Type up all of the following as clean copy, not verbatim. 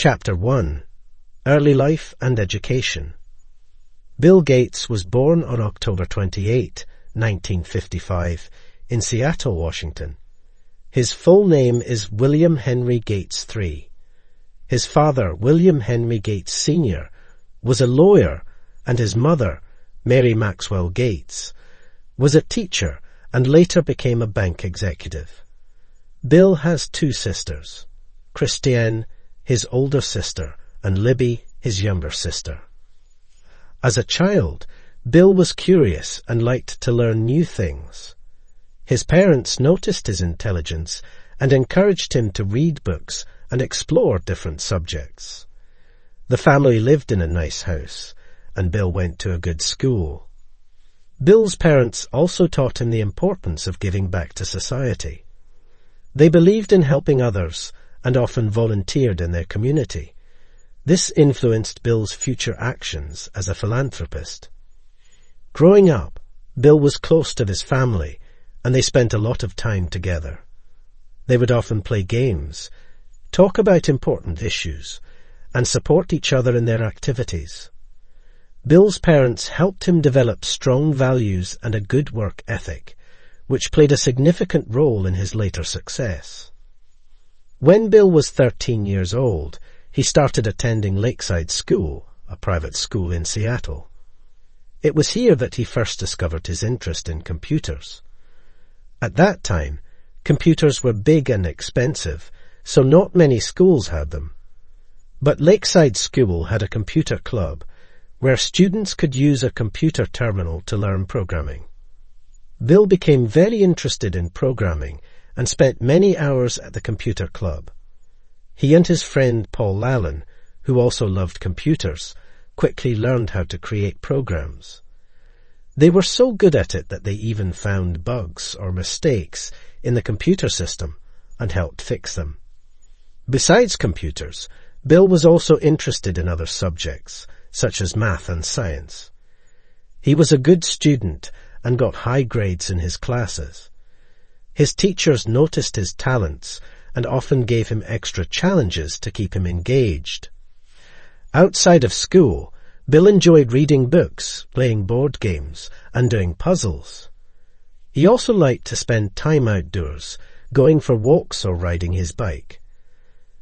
Chapter 1. Early Life and Education. Bill Gates was born on October 28, 1955, in Seattle, Washington. His full name is William Henry Gates III. His father, William Henry Gates Sr., was a lawyer, and his mother, Mary Maxwell Gates, was a teacher and later became a bank executive. Bill has two sisters, Christiane, his older sister, and Libby, his younger sister. As a child, Bill was curious and liked to learn new things. His parents noticed his intelligence and encouraged him to read books and explore different subjects. The family lived in a nice house, and Bill went to a good school. Bill's parents also taught him the importance of giving back to society. They believed in helping others and often volunteered in their community. This influenced Bill's future actions as a philanthropist. Growing up, Bill was close to his family, and they spent a lot of time together. They would often play games, talk about important issues, and support each other in their activities. Bill's parents helped him develop strong values and a good work ethic, which played a significant role in his later success. When Bill was 13 years old, he started attending Lakeside School, a private school in Seattle. It was here that he first discovered his interest in computers. At that time, computers were big and expensive, so not many schools had them. But Lakeside School had a computer club where students could use a computer terminal to learn programming. Bill became very interested in programming and spent many hours at the computer club. He and his friend Paul Allen, who also loved computers, quickly learned how to create programs. They were so good at it that they even found bugs or mistakes in the computer system and helped fix them. Besides computers, Bill was also interested in other subjects, such as math and science. He was a good student and got high grades in his classes. His teachers noticed his talents and often gave him extra challenges to keep him engaged. Outside of school, Bill enjoyed reading books, playing board games, and doing puzzles. He also liked to spend time outdoors, going for walks or riding his bike.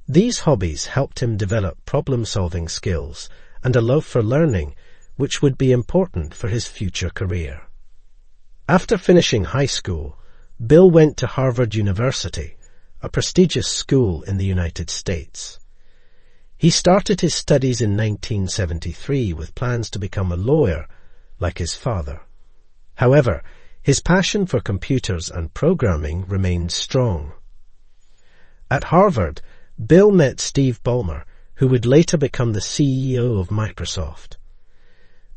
These hobbies helped him develop problem-solving skills and a love for learning, which would be important for his future career. After finishing high school, Bill went to Harvard University, a prestigious school in the United States. He started his studies in 1973 with plans to become a lawyer, like his father. However, his passion for computers and programming remained strong. At Harvard, Bill met Steve Ballmer, who would later become the CEO of Microsoft.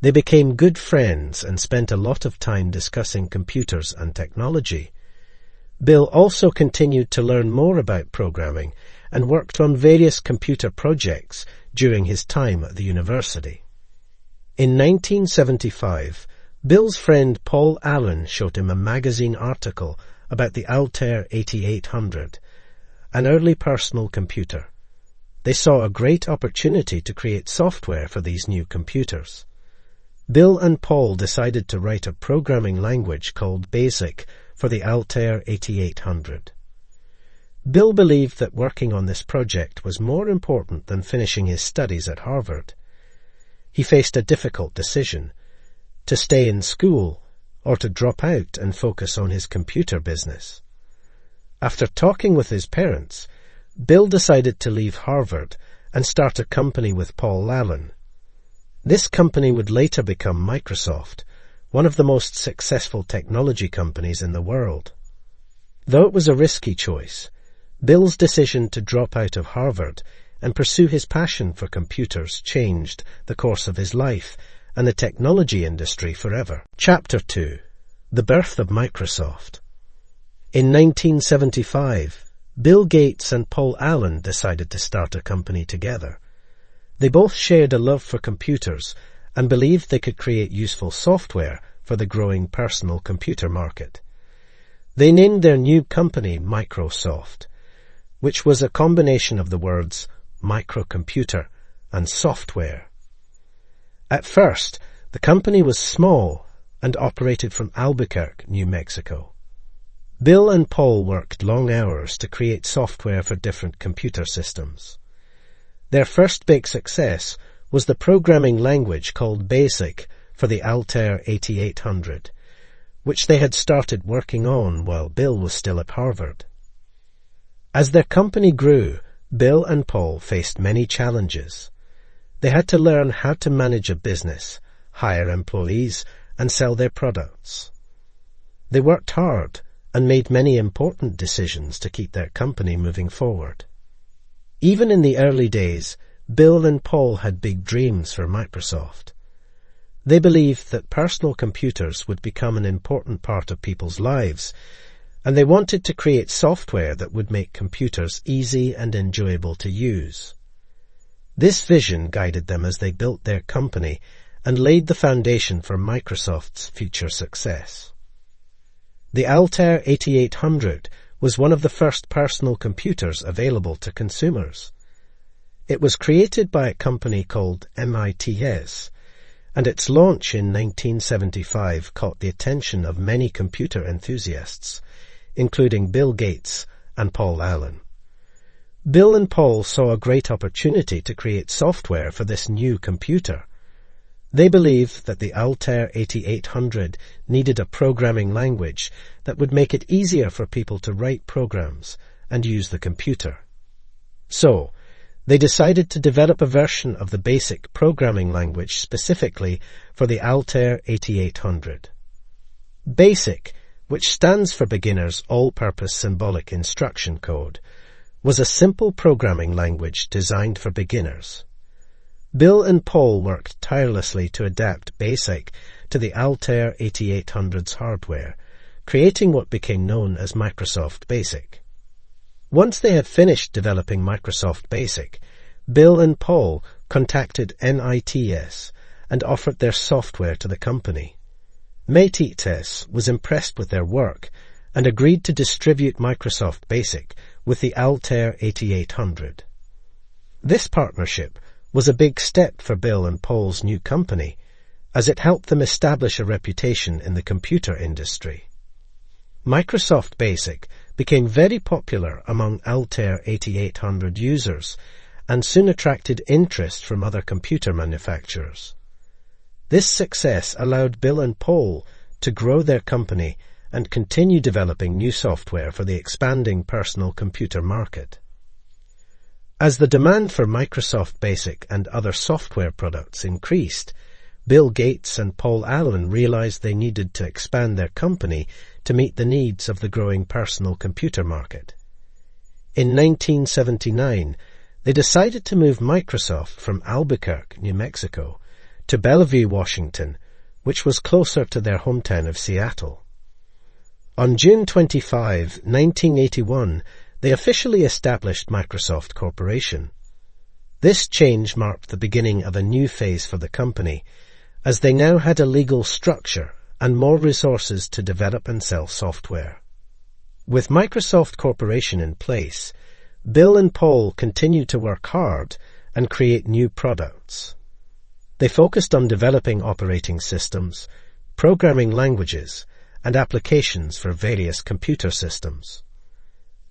They became good friends and spent a lot of time discussing computers and technology. Bill also continued to learn more about programming and worked on various computer projects during his time at the university. In 1975, Bill's friend Paul Allen showed him a magazine article about the Altair 8800, an early personal computer. They saw a great opportunity to create software for these new computers. Bill and Paul decided to write a programming language called BASIC for the Altair 8800. Bill believed that working on this project was more important than finishing his studies at Harvard. He faced a difficult decision: to stay in school or to drop out and focus on his computer business. After talking with his parents, Bill decided to leave Harvard and start a company with Paul Allen. This company would later become Microsoft, one of the most successful technology companies in the world. Though it was a risky choice, Bill's decision to drop out of Harvard and pursue his passion for computers changed the course of his life and the technology industry forever. Chapter 2. The Birth of Microsoft. In 1975, Bill Gates and Paul Allen decided to start a company together. They both shared a love for computers and believed they could create useful software for the growing personal computer market. They named their new company Microsoft, which was a combination of the words microcomputer, and software. At first, the company was small and operated from Albuquerque, New Mexico. Bill and Paul worked long hours to create software for different computer systems. Their first big success was the programming language called BASIC for the Altair 8800, which they had started working on while Bill was still at Harvard. As their company grew, Bill and Paul faced many challenges. They had to learn how to manage a business, hire employees, and sell their products. They worked hard and made many important decisions to keep their company moving forward. Even in the early days, Bill and Paul had big dreams for Microsoft. They believed that personal computers would become an important part of people's lives, and they wanted to create software that would make computers easy and enjoyable to use. This vision guided them as they built their company and laid the foundation for Microsoft's future success. The Altair 8800 was one of the first personal computers available to consumers. It was created by a company called MITS, and its launch in 1975 caught the attention of many computer enthusiasts, including Bill Gates and Paul Allen. Bill and Paul saw a great opportunity to create software for this new computer. They believed that the Altair 8800 needed a programming language that would make it easier for people to write programs and use the computer. So, they decided to develop a version of the BASIC programming language specifically for the Altair 8800. BASIC, which stands for Beginner's All-Purpose Symbolic Instruction Code, was a simple programming language designed for beginners. Bill and Paul worked tirelessly to adapt BASIC to the Altair 8800's hardware, creating what became known as Microsoft BASIC. Once they had finished developing Microsoft BASIC, Bill and Paul contacted MITS and offered their software to the company. MITS was impressed with their work and agreed to distribute Microsoft BASIC with the Altair 8800. This partnership was a big step for Bill and Paul's new company, as it helped them establish a reputation in the computer industry. Microsoft BASIC became very popular among Altair 8800 users and soon attracted interest from other computer manufacturers. This success allowed Bill and Paul to grow their company and continue developing new software for the expanding personal computer market. As the demand for Microsoft BASIC and other software products increased, Bill Gates and Paul Allen realized they needed to expand their company to meet the needs of the growing personal computer market. In 1979, they decided to move Microsoft from Albuquerque, New Mexico, to Bellevue, Washington, which was closer to their hometown of Seattle. On June 25, 1981, they officially established Microsoft Corporation. This change marked the beginning of a new phase for the company, as they now had a legal structure and more resources to develop and sell software. With Microsoft Corporation in place, Bill and Paul continued to work hard and create new products. They focused on developing operating systems, programming languages, and applications for various computer systems.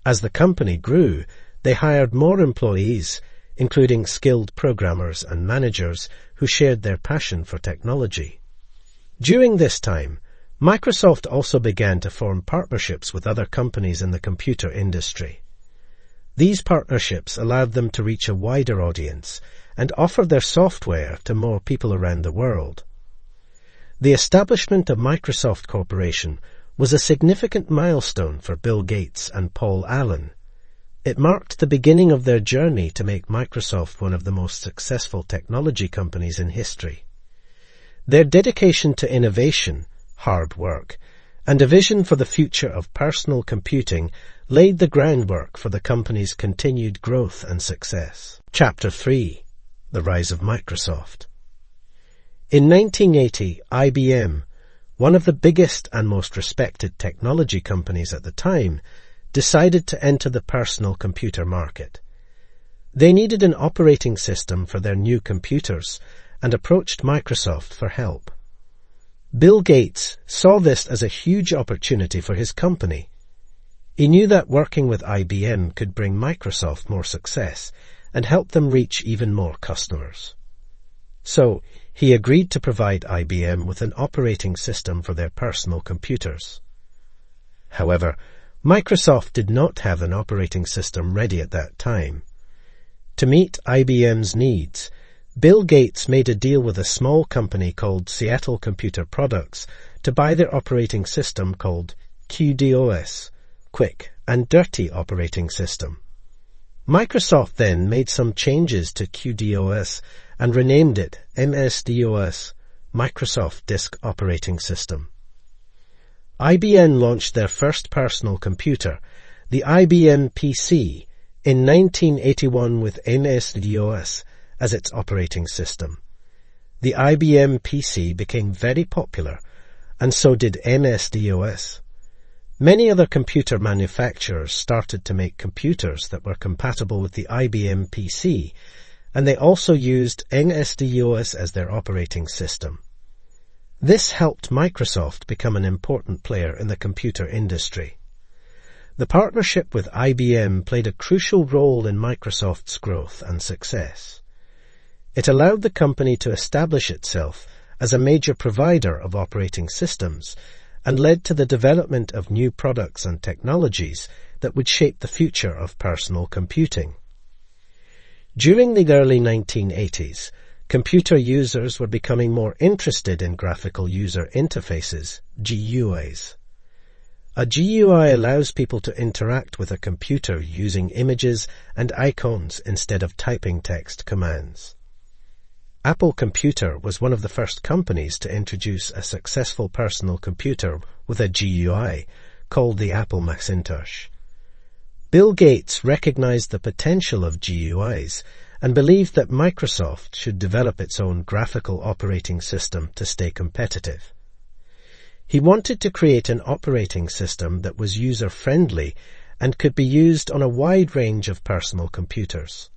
As the company grew, they hired more employees, including skilled programmers and managers who shared their passion for technology. During this time, Microsoft also began to form partnerships with other companies in the computer industry. These partnerships allowed them to reach a wider audience and offer their software to more people around the world. The establishment of Microsoft Corporation was a significant milestone for Bill Gates and Paul Allen. It marked the beginning of their journey to make Microsoft one of the most successful technology companies in history. Their dedication to innovation, hard work, and a vision for the future of personal computing laid the groundwork for the company's continued growth and success. Chapter 3. The Rise of Microsoft. In 1980, IBM, one of the biggest and most respected technology companies at the time, decided to enter the personal computer market. They needed an operating system for their new computers and approached Microsoft for help. Bill Gates saw this as a huge opportunity for his company. He knew that working with IBM could bring Microsoft more success and help them reach even more customers. So, he agreed to provide IBM with an operating system for their personal computers. However, Microsoft did not have an operating system ready at that time. To meet IBM's needs, Bill Gates made a deal with a small company called Seattle Computer Products to buy their operating system called QDOS, Quick and Dirty Operating System. Microsoft then made some changes to QDOS and renamed it MS-DOS, Microsoft Disk Operating System. IBM launched their first personal computer, the IBM PC, in 1981 with MS-DOS as its operating system. The IBM PC became very popular, and so did MS-DOS. Many other computer manufacturers started to make computers that were compatible with the IBM PC, and they also used MS-DOS as their operating system. This helped Microsoft become an important player in the computer industry. The partnership with IBM played a crucial role in Microsoft's growth and success. It allowed the company to establish itself as a major provider of operating systems and led to the development of new products and technologies that would shape the future of personal computing. During the early 1980s, computer users were becoming more interested in graphical user interfaces, GUIs. A GUI allows people to interact with a computer using images and icons instead of typing text commands. Apple Computer was one of the first companies to introduce a successful personal computer with a GUI called the Apple Macintosh. Bill Gates recognized the potential of GUIs and believed that Microsoft should develop its own graphical operating system to stay competitive. He wanted to create an operating system that was user-friendly and could be used on a wide range of personal computers.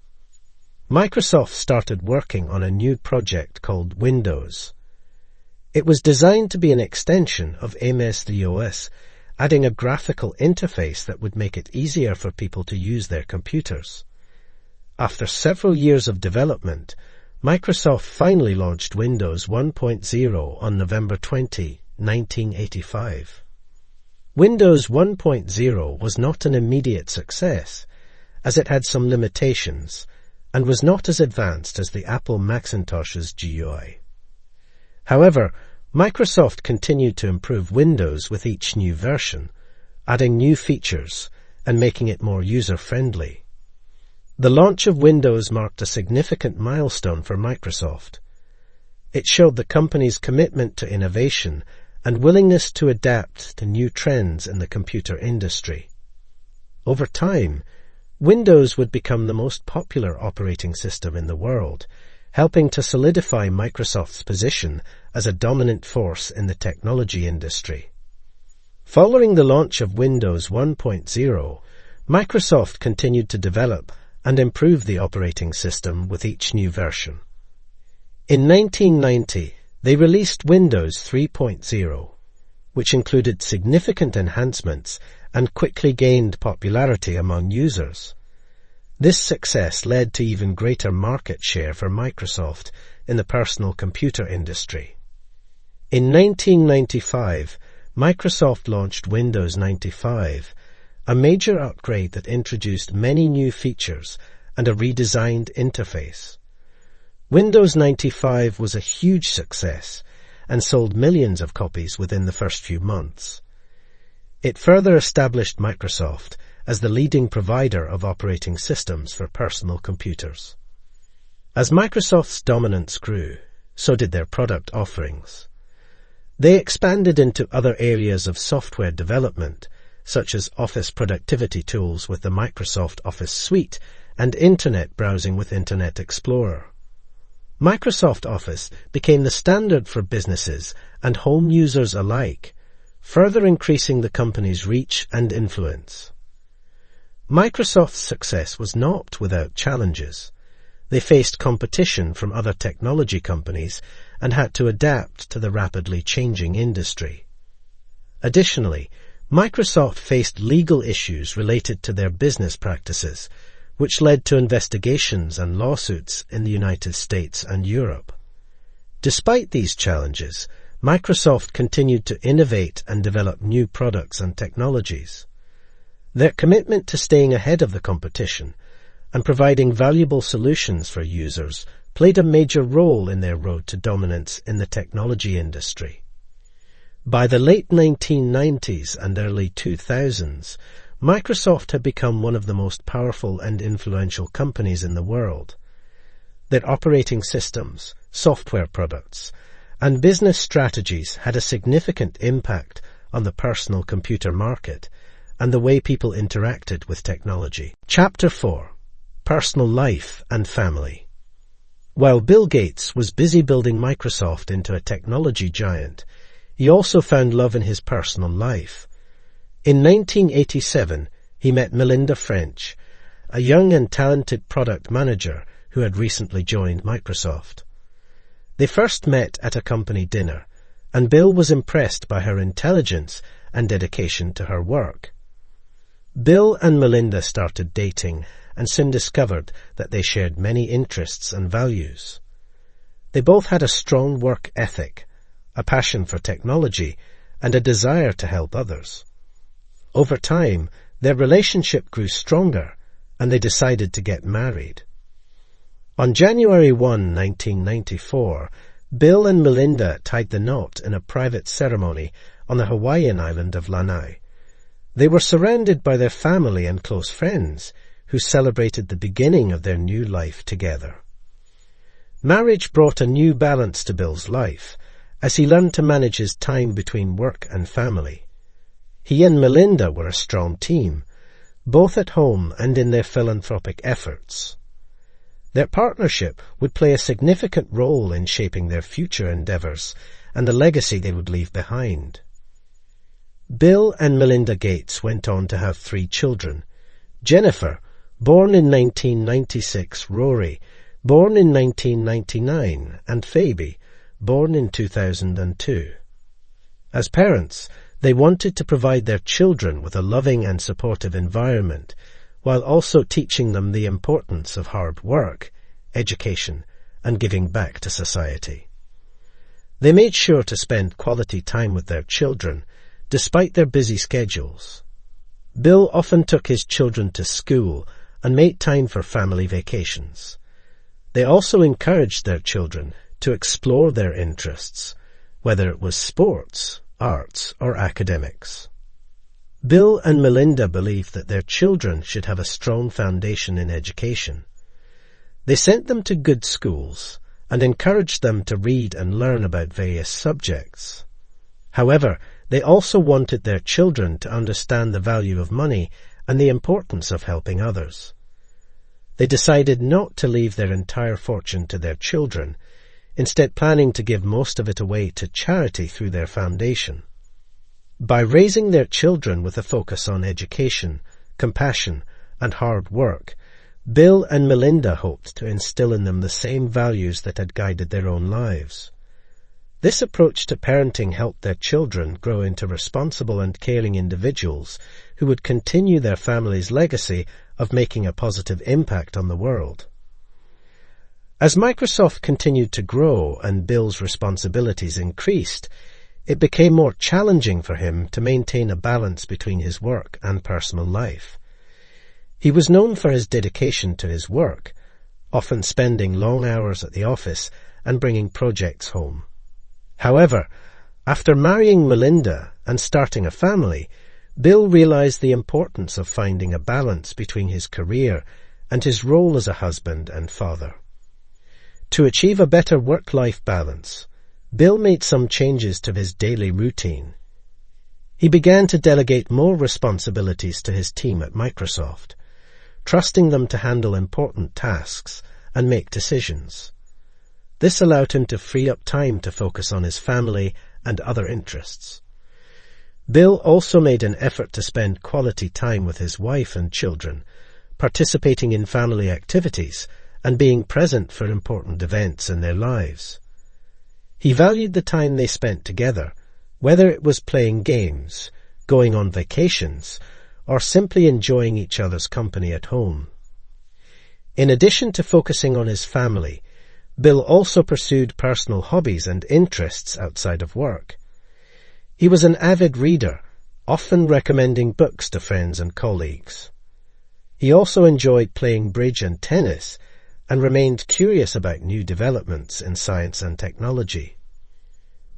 Microsoft started working on a new project called Windows. It was designed to be an extension of MS-DOS, adding a graphical interface that would make it easier for people to use their computers. After several years of development, Microsoft finally launched Windows 1.0 on November 20, 1985. Windows 1.0 was not an immediate success, as it had some limitations, and was not as advanced as the Apple Macintosh's GUI. However, Microsoft continued to improve Windows with each new version, adding new features and making it more user-friendly. The launch of Windows marked a significant milestone for Microsoft. It showed the company's commitment to innovation and willingness to adapt to new trends in the computer industry. Over time, Windows would become the most popular operating system in the world, helping to solidify Microsoft's position as a dominant force in the technology industry. Following the launch of Windows 1.0, Microsoft continued to develop and improve the operating system with each new version. In 1990, they released Windows 3.0, which included significant enhancements and quickly gained popularity among users. This success led to even greater market share for Microsoft in the personal computer industry. In 1995, Microsoft launched Windows 95, a major upgrade that introduced many new features and a redesigned interface. Windows 95 was a huge success and sold millions of copies within the first few months. It further established Microsoft as the leading provider of operating systems for personal computers. As Microsoft's dominance grew, so did their product offerings. They expanded into other areas of software development, such as office productivity tools with the Microsoft Office Suite and Internet browsing with Internet Explorer. Microsoft Office became the standard for businesses and home users alike, further increasing the company's reach and influence. Microsoft's success was not without challenges. They faced competition from other technology companies and had to adapt to the rapidly changing industry. Additionally, Microsoft faced legal issues related to their business practices, which led to investigations and lawsuits in the United States and Europe. Despite these challenges, Microsoft continued to innovate and develop new products and technologies. Their commitment to staying ahead of the competition and providing valuable solutions for users played a major role in their road to dominance in the technology industry. By the late 1990s and early 2000s, Microsoft had become one of the most powerful and influential companies in the world. Their operating systems, software products, and business strategies had a significant impact on the personal computer market and the way people interacted with technology. Chapter 4. Personal Life and Family. While Bill Gates was busy building Microsoft into a technology giant, he also found love in his personal life. In 1987, he met Melinda French, a young and talented product manager who had recently joined Microsoft. They first met at a company dinner, and Bill was impressed by her intelligence and dedication to her work. Bill and Melinda started dating and soon discovered that they shared many interests and values. They both had a strong work ethic, a passion for technology, and a desire to help others. Over time, their relationship grew stronger, and they decided to get married. On January 1, 1994, Bill and Melinda tied the knot in a private ceremony on the Hawaiian island of Lanai. They were surrounded by their family and close friends, who celebrated the beginning of their new life together. Marriage brought a new balance to Bill's life, as he learned to manage his time between work and family. He and Melinda were a strong team, both at home and in their philanthropic efforts. Their partnership would play a significant role in shaping their future endeavors and the legacy they would leave behind. Bill and Melinda Gates went on to have 3 children: Jennifer, born in 1996, Rory, born in 1999, and Phoebe, born in 2002. As parents, they wanted to provide their children with a loving and supportive environment, while also teaching them the importance of hard work, education, and giving back to society. They made sure to spend quality time with their children, despite their busy schedules. Bill often took his children to school and made time for family vacations. They also encouraged their children to explore their interests, whether it was sports, arts, or academics. Bill and Melinda believed that their children should have a strong foundation in education. They sent them to good schools and encouraged them to read and learn about various subjects. However, they also wanted their children to understand the value of money and the importance of helping others. They decided not to leave their entire fortune to their children, instead planning to give most of it away to charity through their foundation. By raising their children with a focus on education, compassion, and hard work, Bill and Melinda hoped to instill in them the same values that had guided their own lives. This approach to parenting helped their children grow into responsible and caring individuals who would continue their family's legacy of making a positive impact on the world. As Microsoft continued to grow and Bill's responsibilities increased, it became more challenging for him to maintain a balance between his work and personal life. He was known for his dedication to his work, often spending long hours at the office and bringing projects home. However, after marrying Melinda and starting a family, Bill realized the importance of finding a balance between his career and his role as a husband and father. To achieve a better work-life balance, Bill made some changes to his daily routine. He began to delegate more responsibilities to his team at Microsoft, trusting them to handle important tasks and make decisions. This allowed him to free up time to focus on his family and other interests. Bill also made an effort to spend quality time with his wife and children, participating in family activities and being present for important events in their lives. He valued the time they spent together, whether it was playing games, going on vacations, or simply enjoying each other's company at home. In addition to focusing on his family, Bill also pursued personal hobbies and interests outside of work. He was an avid reader, often recommending books to friends and colleagues. He also enjoyed playing bridge and tennis and remained curious about new developments in science and technology.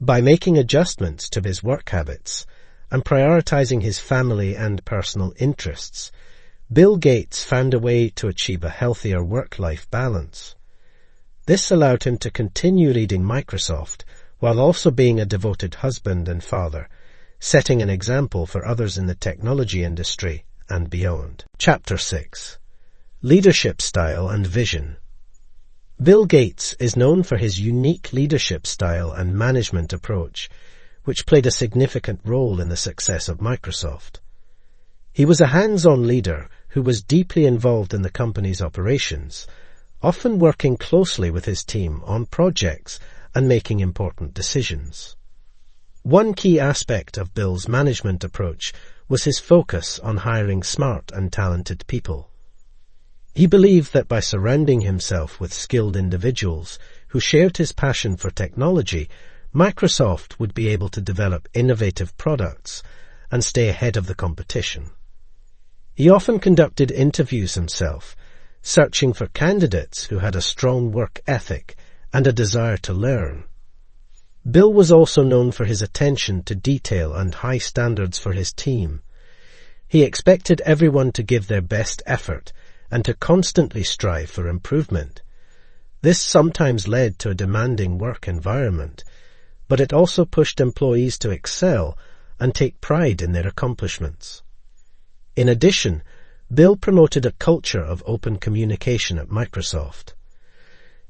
By making adjustments to his work habits and prioritizing his family and personal interests, Bill Gates found a way to achieve a healthier work-life balance. This allowed him to continue leading Microsoft while also being a devoted husband and father, setting an example for others in the technology industry and beyond. Chapter 6. Leadership Style and Vision. Bill Gates is known for his unique leadership style and management approach, which played a significant role in the success of Microsoft. He was a hands-on leader who was deeply involved in the company's operations, often working closely with his team on projects and making important decisions. One key aspect of Bill's management approach was his focus on hiring smart and talented people. He believed that by surrounding himself with skilled individuals who shared his passion for technology, Microsoft would be able to develop innovative products and stay ahead of the competition. He often conducted interviews himself, searching for candidates who had a strong work ethic and a desire to learn. Bill was also known for his attention to detail and high standards for his team. He expected everyone to give their best effort and to constantly strive for improvement. This sometimes led to a demanding work environment, but it also pushed employees to excel and take pride in their accomplishments. In addition, Bill promoted a culture of open communication at Microsoft.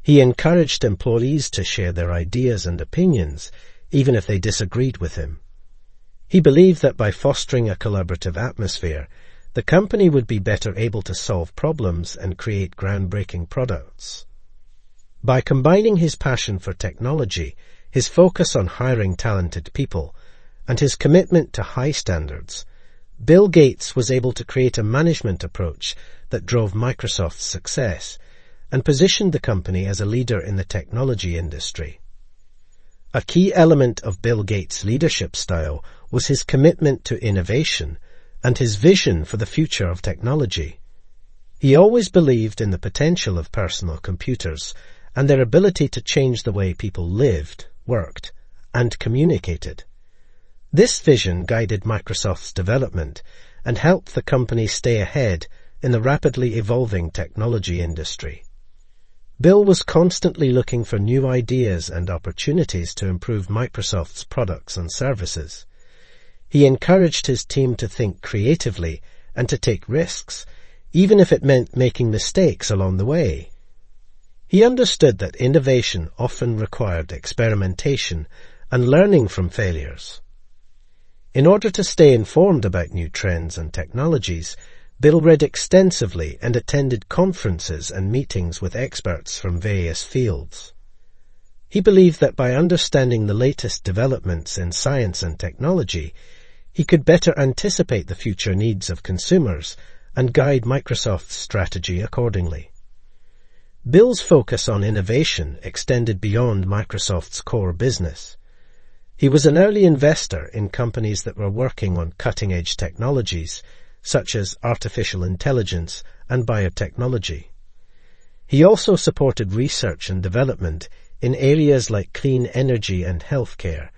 He encouraged employees to share their ideas and opinions, even if they disagreed with him. He believed that by fostering a collaborative atmosphere, the company would be better able to solve problems and create groundbreaking products. By combining his passion for technology, his focus on hiring talented people, and his commitment to high standards, Bill Gates was able to create a management approach that drove Microsoft's success and positioned the company as a leader in the technology industry. A key element of Bill Gates' leadership style was his commitment to innovation and his vision for the future of technology. He always believed in the potential of personal computers and their ability to change the way people lived, worked, and communicated. This vision guided Microsoft's development and helped the company stay ahead in the rapidly evolving technology industry. Bill was constantly looking for new ideas and opportunities to improve Microsoft's products and services. He encouraged his team to think creatively and to take risks, even if it meant making mistakes along the way. He understood that innovation often required experimentation and learning from failures. In order to stay informed about new trends and technologies, Bill read extensively and attended conferences and meetings with experts from various fields. He believed that by understanding the latest developments in science and technology, he could better anticipate the future needs of consumers and guide Microsoft's strategy accordingly. Bill's focus on innovation extended beyond Microsoft's core business. He was an early investor in companies that were working on cutting-edge technologies, such as artificial intelligence and biotechnology. He also supported research and development in areas like clean energy and healthcare,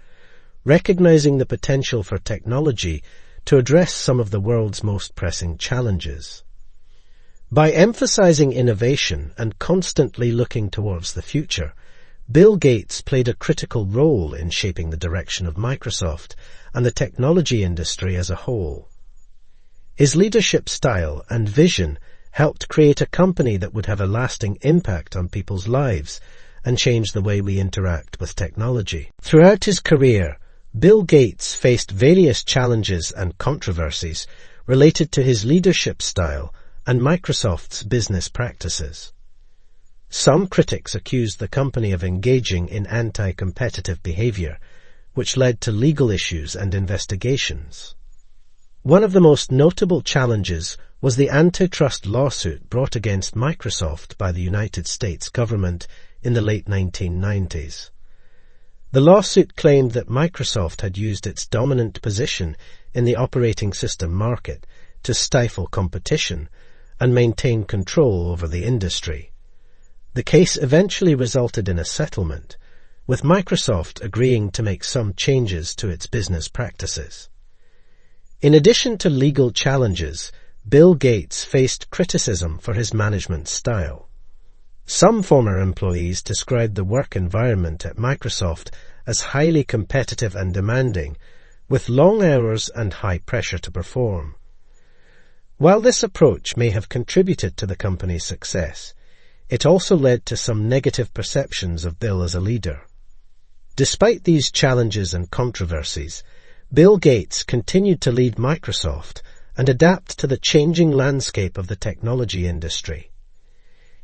recognizing the potential for technology to address some of the world's most pressing challenges. By emphasizing innovation and constantly looking towards the future, Bill Gates played a critical role in shaping the direction of Microsoft and the technology industry as a whole. His leadership style and vision helped create a company that would have a lasting impact on people's lives and change the way we interact with technology. Throughout his career, Bill Gates faced various challenges and controversies related to his leadership style and Microsoft's business practices. Some critics accused the company of engaging in anti-competitive behavior, which led to legal issues and investigations. One of the most notable challenges was the antitrust lawsuit brought against Microsoft by the United States government in the late 1990s. The lawsuit claimed that Microsoft had used its dominant position in the operating system market to stifle competition and maintain control over the industry. The case eventually resulted in a settlement, with Microsoft agreeing to make some changes to its business practices. In addition to legal challenges, Bill Gates faced criticism for his management style. Some former employees described the work environment at Microsoft as highly competitive and demanding, with long hours and high pressure to perform. While this approach may have contributed to the company's success, it also led to some negative perceptions of Bill as a leader. Despite these challenges and controversies, Bill Gates continued to lead Microsoft and adapt to the changing landscape of the technology industry.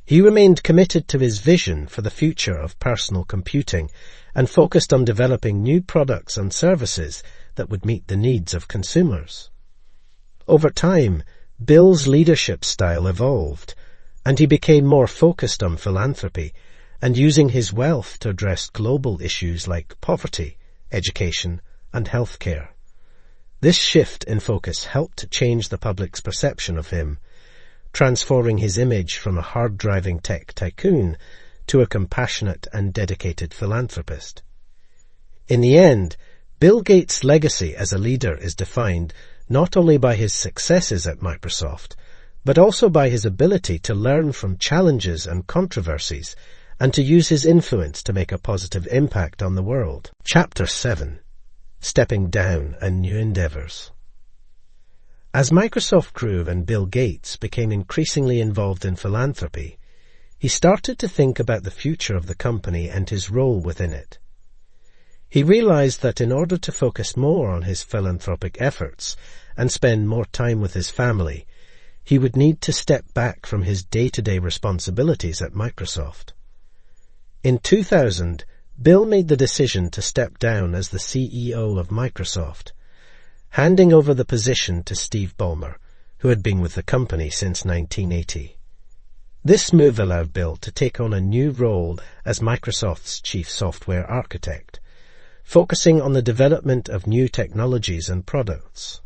He remained committed to his vision for the future of personal computing and focused on developing new products and services that would meet the needs of consumers. Over time, Bill's leadership style evolved, and he became more focused on philanthropy and using his wealth to address global issues like poverty, education, and healthcare. This shift in focus helped change the public's perception of him, transforming his image from a hard-driving tech tycoon to a compassionate and dedicated philanthropist. In the end, Bill Gates' legacy as a leader is defined not only by his successes at Microsoft, but also by his ability to learn from challenges and controversies and to use his influence to make a positive impact on the world. Chapter 7. Stepping Down and New Endeavors. As Microsoft grew and Bill Gates became increasingly involved in philanthropy, he started to think about the future of the company and his role within it. He realized that in order to focus more on his philanthropic efforts and spend more time with his family, he would need to step back from his day-to-day responsibilities at Microsoft. In 2000, Bill made the decision to step down as the CEO of Microsoft, handing over the position to Steve Ballmer, who had been with the company since 1980. This move allowed Bill to take on a new role as Microsoft's chief software architect, focusing on the development of new technologies and products.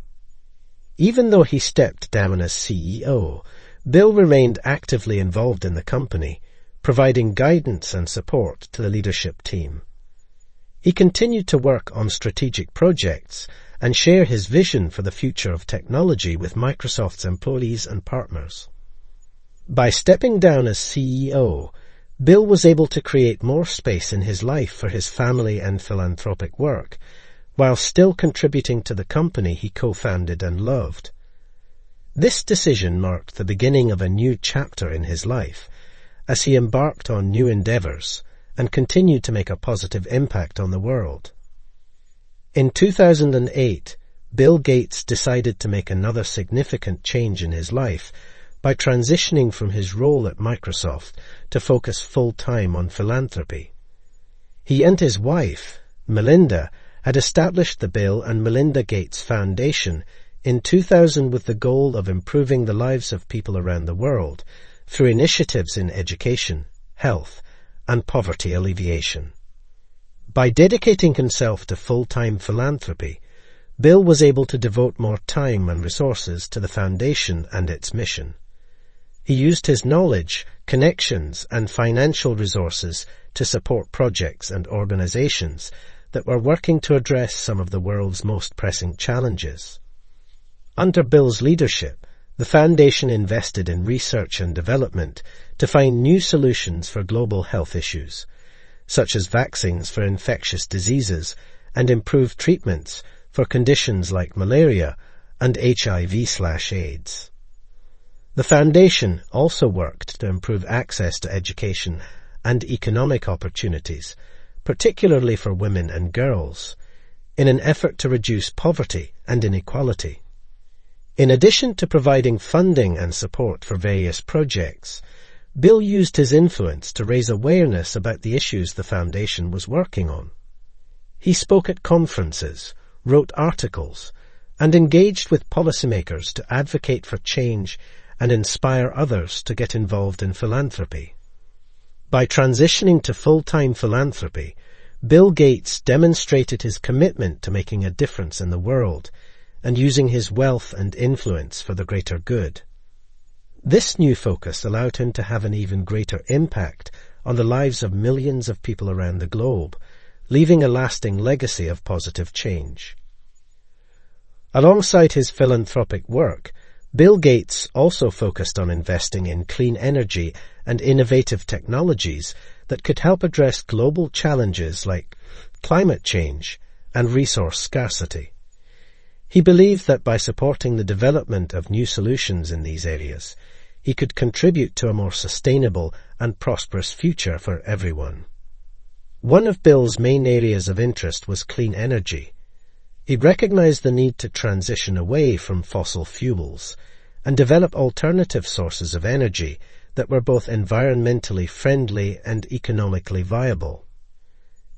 Even though he stepped down as CEO, Bill remained actively involved in the company, providing guidance and support to the leadership team. He continued to work on strategic projects and share his vision for the future of technology with Microsoft's employees and partners. By stepping down as CEO, Bill was able to create more space in his life for his family and philanthropic work, while still contributing to the company he co-founded and loved. This decision marked the beginning of a new chapter in his life, as he embarked on new endeavors and continued to make a positive impact on the world. In 2008, Bill Gates decided to make another significant change in his life by transitioning from his role at Microsoft to focus full-time on philanthropy. He and his wife, Melinda, had established the Bill and Melinda Gates Foundation in 2000 with the goal of improving the lives of people around the world through initiatives in education, health, and poverty alleviation. By dedicating himself to full-time philanthropy, Bill was able to devote more time and resources to the foundation and its mission. He used his knowledge, connections, and financial resources to support projects and organizations that were working to address some of the world's most pressing challenges. Under Bill's leadership, the foundation invested in research and development to find new solutions for global health issues, such as vaccines for infectious diseases and improved treatments for conditions like malaria and HIV/AIDS. The foundation also worked to improve access to education and economic opportunities, particularly for women and girls, in an effort to reduce poverty and inequality. In addition to providing funding and support for various projects, Bill used his influence to raise awareness about the issues the Foundation was working on. He spoke at conferences, wrote articles, and engaged with policymakers to advocate for change and inspire others to get involved in philanthropy. By transitioning to full-time philanthropy, Bill Gates demonstrated his commitment to making a difference in the world and using his wealth and influence for the greater good. This new focus allowed him to have an even greater impact on the lives of millions of people around the globe, leaving a lasting legacy of positive change. Alongside his philanthropic work, Bill Gates also focused on investing in clean energy and innovative technologies that could help address global challenges like climate change and resource scarcity. He believed that by supporting the development of new solutions in these areas, he could contribute to a more sustainable and prosperous future for everyone. One of Bill's main areas of interest was clean energy. He recognized the need to transition away from fossil fuels and develop alternative sources of energy that were both environmentally friendly and economically viable.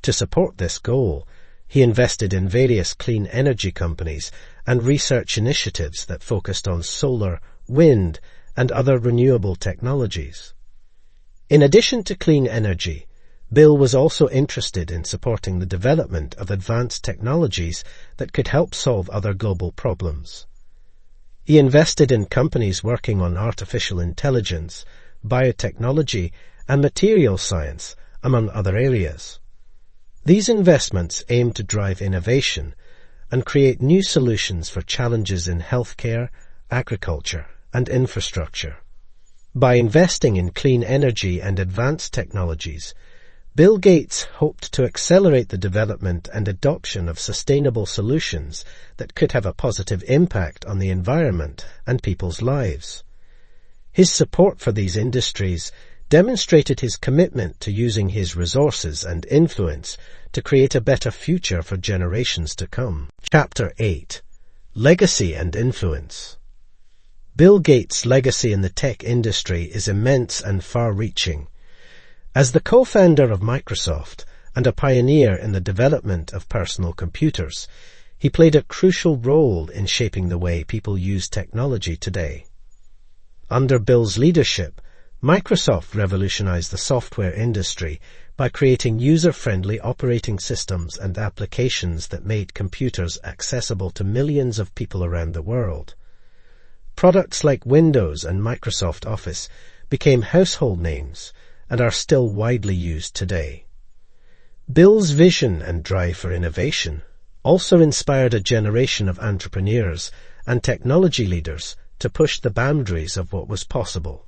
To support this goal, he invested in various clean energy companies and research initiatives that focused on solar, wind, and other renewable technologies. In addition to clean energy, Bill was also interested in supporting the development of advanced technologies that could help solve other global problems. He invested in companies working on artificial intelligence, biotechnology, and material science, among other areas. These investments aim to drive innovation and create new solutions for challenges in healthcare, agriculture, and infrastructure. By investing in clean energy and advanced technologies, Bill Gates hoped to accelerate the development and adoption of sustainable solutions that could have a positive impact on the environment and people's lives. His support for these industries demonstrated his commitment to using his resources and influence to create a better future for generations to come. Chapter 8. Legacy and Influence. Bill Gates' legacy in the tech industry is immense and far-reaching. As the co-founder of Microsoft and a pioneer in the development of personal computers, he played a crucial role in shaping the way people use technology today. Under Bill's leadership, Microsoft revolutionized the software industry by creating user-friendly operating systems and applications that made computers accessible to millions of people around the world. Products like Windows and Microsoft Office became household names and are still widely used today. Bill's vision and drive for innovation also inspired a generation of entrepreneurs and technology leaders to push the boundaries of what was possible.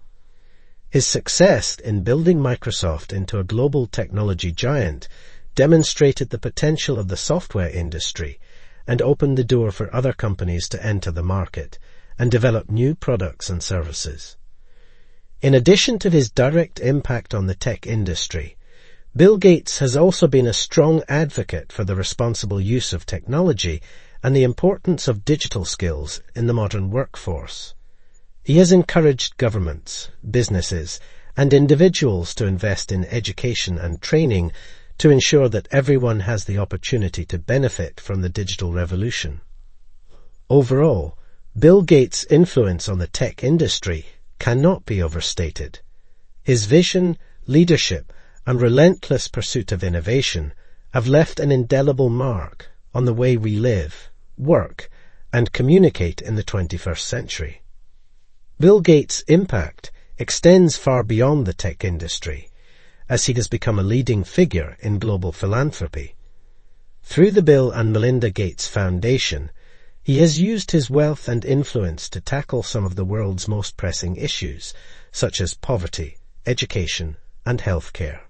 His success in building Microsoft into a global technology giant demonstrated the potential of the software industry and opened the door for other companies to enter the market and develop new products and services. In addition to his direct impact on the tech industry, Bill Gates has also been a strong advocate for the responsible use of technology and the importance of digital skills in the modern workforce. He has encouraged governments, businesses, and individuals to invest in education and training to ensure that everyone has the opportunity to benefit from the digital revolution. Overall, Bill Gates' influence on the tech industry cannot be overstated. His vision, leadership, and relentless pursuit of innovation have left an indelible mark on the way we live, work, and communicate in the 21st century. Bill Gates' impact extends far beyond the tech industry, as he has become a leading figure in global philanthropy. Through the Bill and Melinda Gates Foundation, he has used his wealth and influence to tackle some of the world's most pressing issues, such as poverty, education, and healthcare.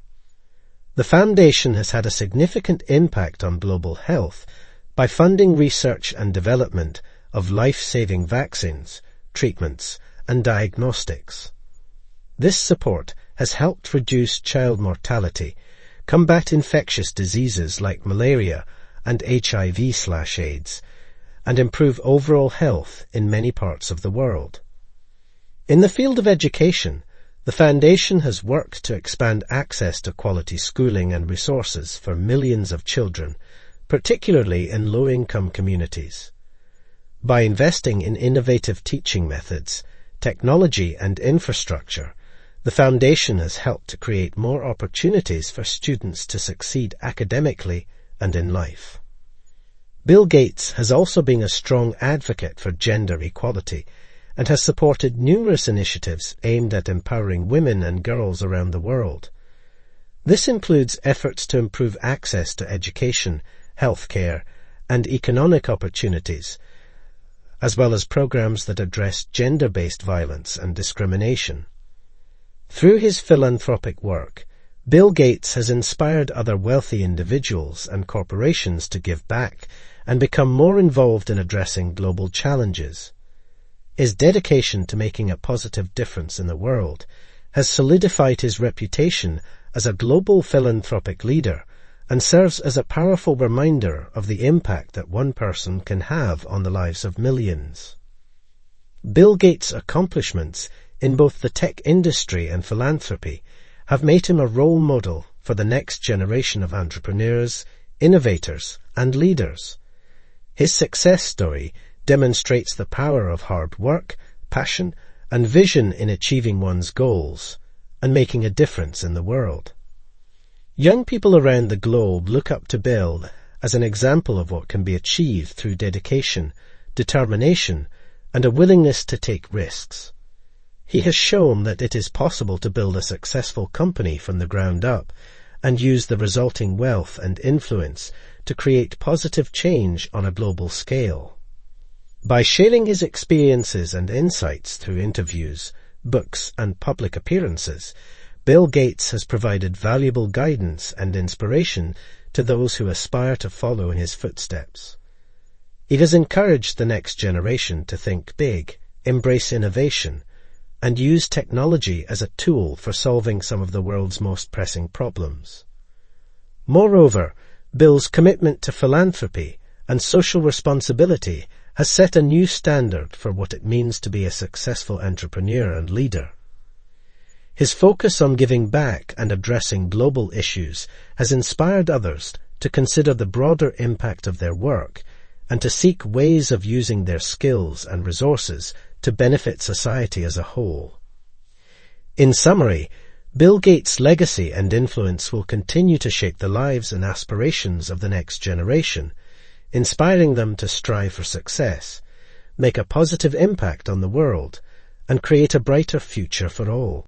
The foundation has had a significant impact on global health by funding research and development of life-saving vaccines, treatments, and diagnostics. This support has helped reduce child mortality, combat infectious diseases like malaria, and HIV/AIDS, and improve overall health in many parts of the world. In the field of education, the Foundation has worked to expand access to quality schooling and resources for millions of children, particularly in low-income communities. By investing in innovative teaching methods, technology and infrastructure, the Foundation has helped to create more opportunities for students to succeed academically and in life. Bill Gates has also been a strong advocate for gender equality and has supported numerous initiatives aimed at empowering women and girls around the world. This includes efforts to improve access to education, healthcare, and economic opportunities, as well as programs that address gender-based violence and discrimination. Through his philanthropic work, Bill Gates has inspired other wealthy individuals and corporations to give back and become more involved in addressing global challenges. His dedication to making a positive difference in the world has solidified his reputation as a global philanthropic leader and serves as a powerful reminder of the impact that one person can have on the lives of millions. Bill Gates' accomplishments in both the tech industry and philanthropy have made him a role model for the next generation of entrepreneurs, innovators, and leaders. His success story demonstrates the power of hard work, passion, and vision in achieving one's goals and making a difference in the world. Young people around the globe look up to Bill as an example of what can be achieved through dedication, determination, and a willingness to take risks. He has shown that it is possible to build a successful company from the ground up and use the resulting wealth and influence to create positive change on a global scale. By sharing his experiences and insights through interviews, books, and public appearances, Bill Gates has provided valuable guidance and inspiration to those who aspire to follow in his footsteps. He has encouraged the next generation to think big, embrace innovation, and use technology as a tool for solving some of the world's most pressing problems. Moreover, Bill's commitment to philanthropy and social responsibility has set a new standard for what it means to be a successful entrepreneur and leader. His focus on giving back and addressing global issues has inspired others to consider the broader impact of their work and to seek ways of using their skills and resources to benefit society as a whole. In summary, Bill Gates' legacy and influence will continue to shape the lives and aspirations of the next generation, inspiring them to strive for success, make a positive impact on the world, and create a brighter future for all.